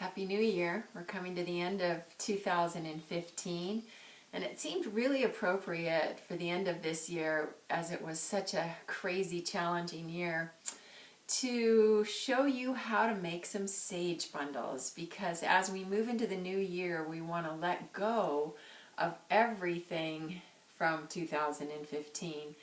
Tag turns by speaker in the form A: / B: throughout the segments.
A: Happy New Year. We're coming to the end of 2015, and it seemed really appropriate for the end of this year, as it was such a crazy, challenging year, to show you how to make some sage bundles, because as we move into the new year, we want to let go of everything from 2015.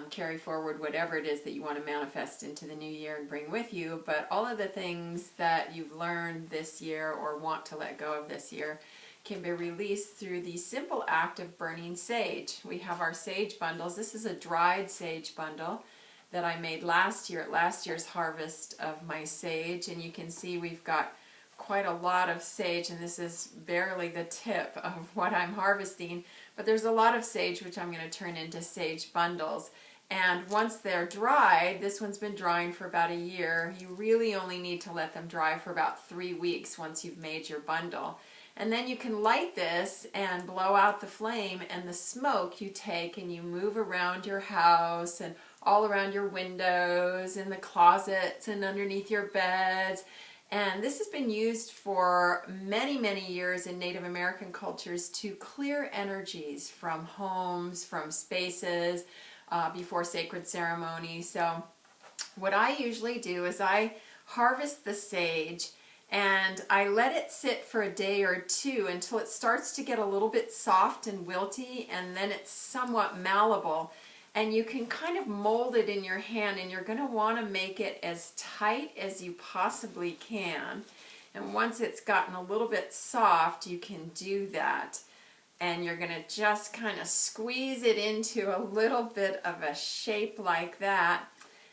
A: Carry forward whatever it is that you want to manifest into the new year and bring with you, but all of the things that you've learned this year or want to let go of this year can be released through the simple act of burning sage. We have our sage bundles. This is a dried sage bundle that I made last year at last year's harvest of my sage, and you can see we've got quite a lot of sage, and this is barely the tip of what I'm harvesting, but there's a lot of sage which I'm going to turn into sage bundles. And once they're dried, this one's been drying for about a year, you really only need to let them dry for about 3 weeks once you've made your bundle. And then you can light this and blow out the flame, and the smoke you take and you move around your house and all around your windows and the closets and underneath your beds. And this has been used for many, many years in Native American cultures to clear energies from homes, from spaces, before sacred ceremonies. So what I usually do is I harvest the sage and I let it sit for a day or two until it starts to get a little bit soft and wilty, and then it's somewhat malleable. And you can kind of mold it in your hand, and you're going to want to make it as tight as you possibly can. And once it's gotten a little bit soft, you can do that. And you're going to just kind of squeeze it into a little bit of a shape like that.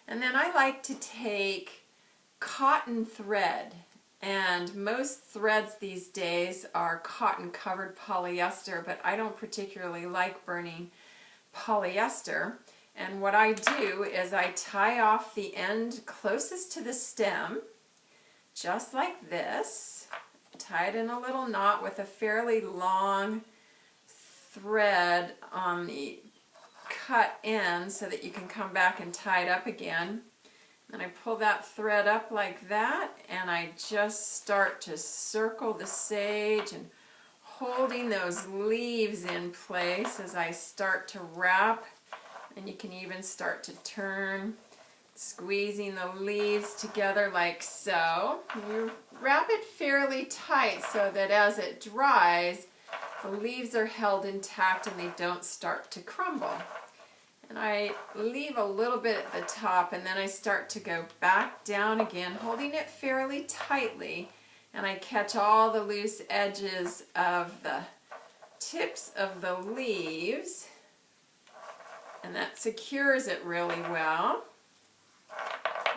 A: And then I like to take cotton thread. And most threads these days are cotton covered polyester, but I don't particularly like burning polyester. And what I do is I tie off the end closest to the stem, just like this. Tie it in a little knot with a fairly long thread on the cut end so that you can come back and tie it up again. And I pull that thread up like that, and I just start to circle the sage and holding those leaves in place as I start to wrap. And you can even start to turn, squeezing the leaves together like so. You wrap it fairly tight so that as it dries, the leaves are held intact and they don't start to crumble. And I leave a little bit at the top, and then I start to go back down again, holding it fairly tightly, and I catch all the loose edges of the tips of the leaves, and that secures it really well.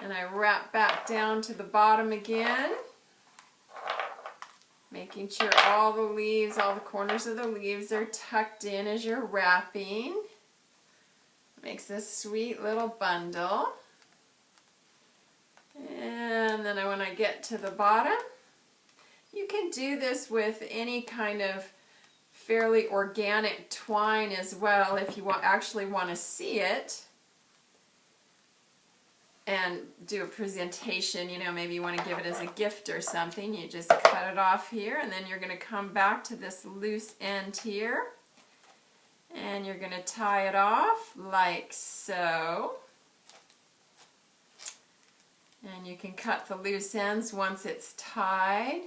A: And I wrap back down to the bottom again, making sure all the leaves, all the corners of the leaves are tucked in as you're wrapping. Makes this sweet little bundle. And then when I get to the bottom, you can do this with any kind of fairly organic twine as well if you actually want to see it and do a presentation. You know, maybe you want to give it as a gift or something. You just cut it off here, and then you're going to come back to this loose end here, and you're going to tie it off like so. And you can cut the loose ends once it's tied.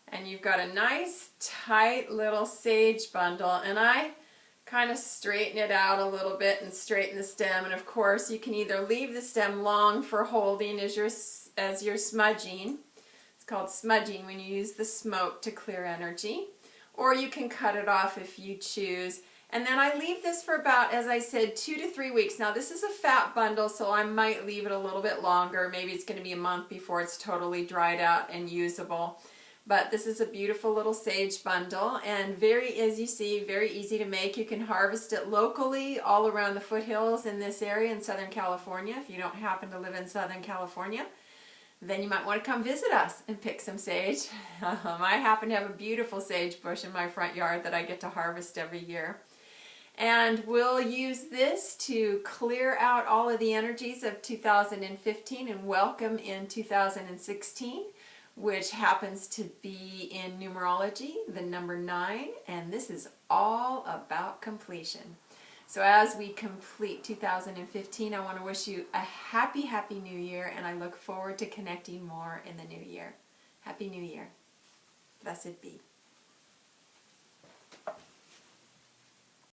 A: And you've got a nice tight little sage bundle, and I kind of straighten it out a little bit and straighten the stem. And of course you can either leave the stem long for holding as you're smudging. It's called smudging when you use the smoke to clear energy. Or you can cut it off if you choose. And then I leave this for about, as I said, 2 to 3 weeks. Now this is a fat bundle, so I might leave it a little bit longer. Maybe it's going to be a month before it's totally dried out and usable. But this is a beautiful little sage bundle, and very, as you see, very easy to make. You can harvest it locally all around the foothills in this area in Southern California. If you don't happen to live in Southern California, then you might want to come visit us and pick some sage. I happen to have a beautiful sage bush in my front yard that I get to harvest every year. And we'll use this to clear out all of the energies of 2015 and welcome in 2016. which happens to be in numerology, the number 9, and this is all about completion. So as we complete 2015, I want to wish you a happy, happy new year, and I look forward to connecting more in the new year. Happy New Year. Blessed be.